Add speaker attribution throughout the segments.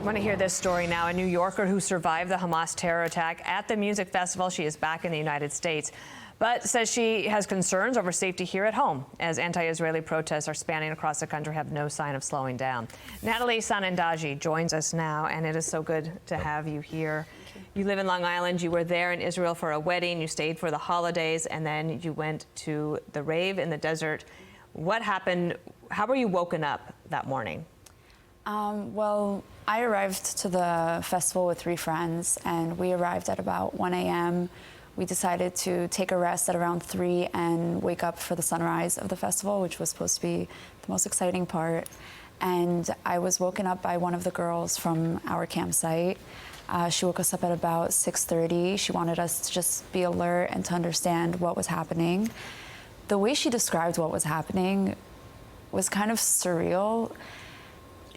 Speaker 1: want to hear this story now. A New Yorker who survived the Hamas terror attack at the music festival. She is back in the United States, but says she has concerns over safety here at home as anti-Israeli protests are spanning across the country, have no sign of slowing down. Natalie Sanandaji joins us now, and it is so good to have you here. You live in Long Island. You were there in Israel for a wedding. You stayed for the holidays, and then you went to the rave in the desert. What happened? How were you woken up that morning?
Speaker 2: Well, I arrived to the festival with 3 friends, and we arrived at about 1 a.m. We decided to take a rest at around 3 and wake up for the sunrise of the festival, which was supposed to be the most exciting part. And I was woken up by one of the girls from our campsite. She woke us up at about 6:30. She wanted us to just be alert and to understand what was happening. The way she described what was happening was kind of surreal.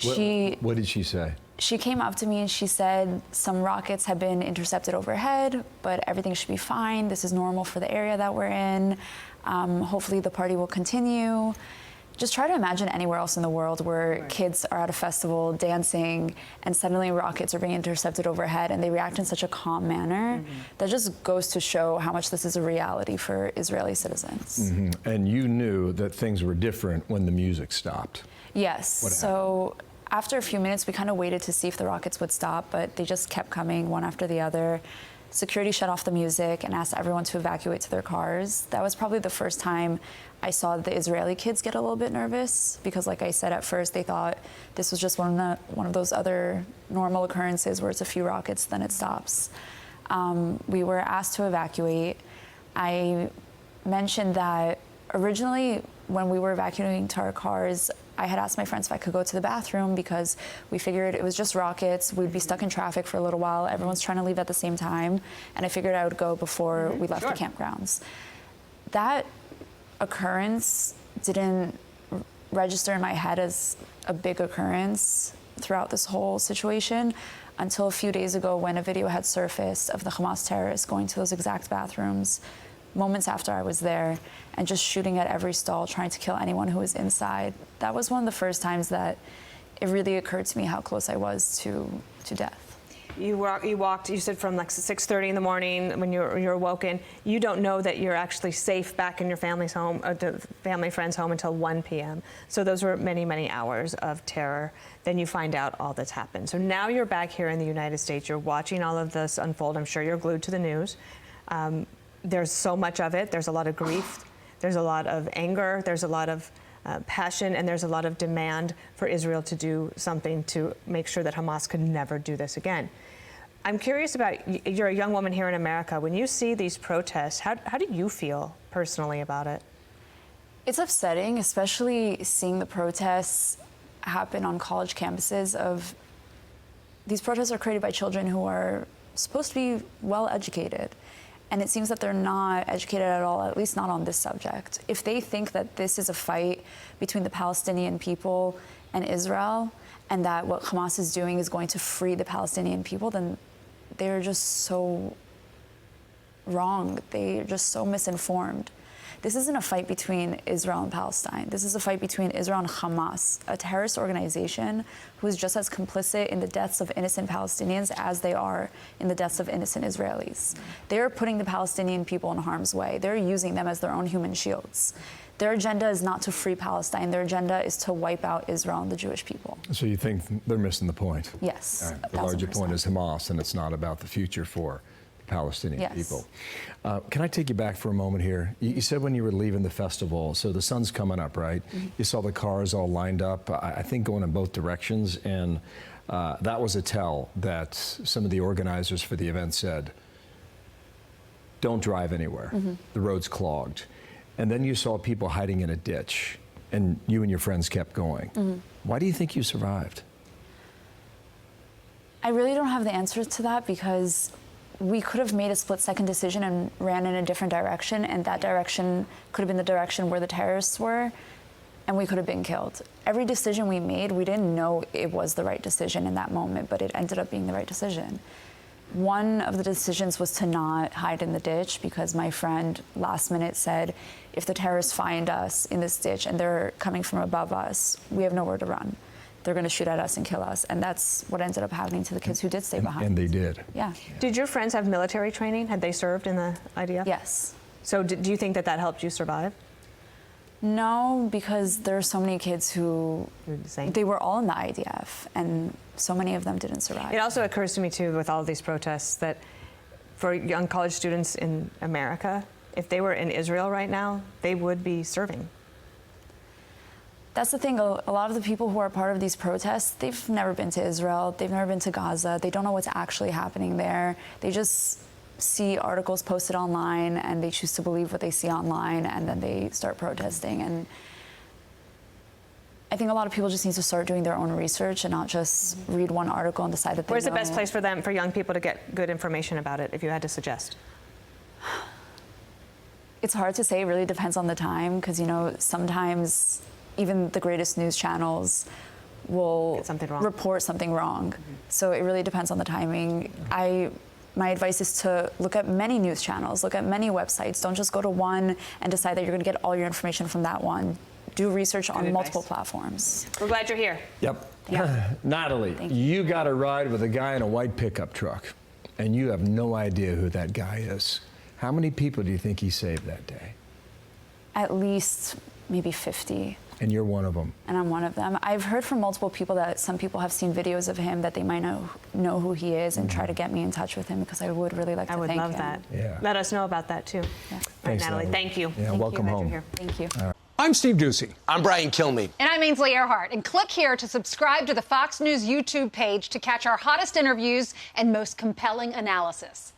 Speaker 3: What did she say?
Speaker 2: She came up to me and she said some rockets have been intercepted overhead, but everything should be fine. This is normal for the area that we're in. Hopefully the party will continue. Just try to imagine anywhere else in the world where kids are at a festival dancing and suddenly rockets are being intercepted overhead and they react in such a calm manner. That just goes to show how much this is a reality for Israeli citizens.
Speaker 3: And you knew that things were different when the music stopped.
Speaker 2: Yes. So after a few minutes, we kind of waited to see if the rockets would stop, but they just kept coming one after the other. Security shut off the music and asked everyone to evacuate to their cars. That was probably the first time I saw the Israeli kids get a little bit nervous because, like I said, at first they thought this was just one of those other normal occurrences where it's a few rockets, then it stops. We were asked to evacuate. I mentioned that originally when we were evacuating to our cars, I had asked my friends if I could go to the bathroom because we figured it was just rockets. We'd be stuck in traffic for a little while. Everyone's trying to leave at the same time. And I figured I would go before we left the campgrounds. That occurrence didn't register in my head as a big occurrence throughout this whole situation until a few days ago when a video had surfaced of the Hamas terrorists going to those exact bathrooms moments after I was there and just shooting at every stall, trying to kill anyone who was inside. That was one of the first times that it really occurred to me how close I was to death.
Speaker 1: You walked, you said from like 6:30 in the morning when you're woken. You don't know that you're actually safe back in your family's home, or the family friend's home until 1 p.m. So those were many, many hours of terror. Then you find out all that's happened. So now you're back here in the United States. You're watching all of this unfold. I'm sure you're glued to the news. There's so much of it. There's a lot of grief. There's a lot of anger. There's a lot of passion, and there's a lot of demand for Israel to do something to make sure that Hamas could never do this again. I'm curious about, you're a young woman here in America. When you see these protests, how do you feel personally about it?
Speaker 2: It's upsetting, especially seeing the protests happen on college campuses. These protests are created by children who are supposed to be well educated. And it seems that they're not educated at all, at least not on this subject. If they think that this is a fight between the Palestinian people and Israel, and that what Hamas is doing is going to free the Palestinian people, then they're just so wrong. They're just so misinformed. This isn't a fight between Israel and Palestine. This is a fight between Israel and Hamas, a terrorist organization who is just as complicit in the deaths of innocent Palestinians as they are in the deaths of innocent Israelis. They're putting the Palestinian people in harm's way. They're using them as their own human shields. Their agenda is not to free Palestine. Their agenda is to wipe out Israel and the Jewish people.
Speaker 3: So you think they're missing the point?
Speaker 2: Yes.
Speaker 3: The larger point is Hamas, and it's not about the future for Palestinian people. Can I take you back for a moment here? You said when you were leaving the festival, so the sun's coming up, right? You saw the cars all lined up, I think going in both directions, and that was a tell that some of the organizers for the event said, don't drive anywhere. The road's clogged. And then you saw people hiding in a ditch, and you and your friends kept going. Why do you think you survived?
Speaker 2: I really don't have the answer to that because we could have made a split-second decision and ran in a different direction, and that direction could have been the direction where the terrorists were, and we could have been killed. Every decision we made, we didn't know it was the right decision in that moment, but it ended up being the right decision. One of the decisions was to not hide in the ditch because my friend last minute said, if the terrorists find us in this ditch and they're coming from above us, we have nowhere to run. they're going to shoot at us and kill us. And that's what ended up happening to the kids who did stay behind.
Speaker 3: And they did.
Speaker 2: Yeah.
Speaker 1: Did your friends have military training? Had they served in the IDF?
Speaker 2: Yes.
Speaker 1: So do you think that that helped you survive?
Speaker 2: No, because there are so many kids who,
Speaker 1: Same.
Speaker 2: they were all in the IDF, and so many of them didn't survive.
Speaker 1: It also occurs to me, too, with all of these protests, that for young college students in America, if they were in Israel right now, they would be serving.
Speaker 2: That's the thing. A lot of the people who are part of these protests, they've never been to Israel. They've never been to Gaza. They don't know what's actually happening there. They just see articles posted online, and they choose to believe what they see online, and then they start protesting. And I think a lot of people just need to start doing their own research and not just read one article and decide that they
Speaker 1: Where's
Speaker 2: know.
Speaker 1: the best place for young people to get good information about it, if you had to suggest?
Speaker 2: It's hard to say. It really depends on the time, because, you know, sometimes even the greatest news channels will report something wrong. So it really depends on the timing. My advice is to look at many news channels, look at many websites. Don't just go to one and decide that you're going to get all your information from that one. Do research on multiple platforms.
Speaker 1: We're glad you're here.
Speaker 3: Yep.
Speaker 2: Yeah.
Speaker 3: Natalie, you got a ride with a guy in a white pickup truck, and you have no idea who that guy is. How many people do you think he saved that day?
Speaker 2: At least maybe 50.
Speaker 3: And you're one of them.
Speaker 2: And I'm one of them. I've heard from multiple people that some people have seen videos of him, that they might know who he is, and try to get me in touch with him, because I would really like to thank him.
Speaker 1: I would love that.
Speaker 3: Yeah.
Speaker 1: Let us know about that, too.
Speaker 2: Yeah.
Speaker 1: All right,
Speaker 3: Thanks,
Speaker 1: Natalie. Thank you.
Speaker 3: Yeah, welcome home.
Speaker 2: Thank you.
Speaker 4: I'm Steve Ducey.
Speaker 5: I'm Brian Kilmeade.
Speaker 6: And I'm Ainsley Earhart. And click here to subscribe to the Fox News YouTube page to catch our hottest interviews and most compelling analysis.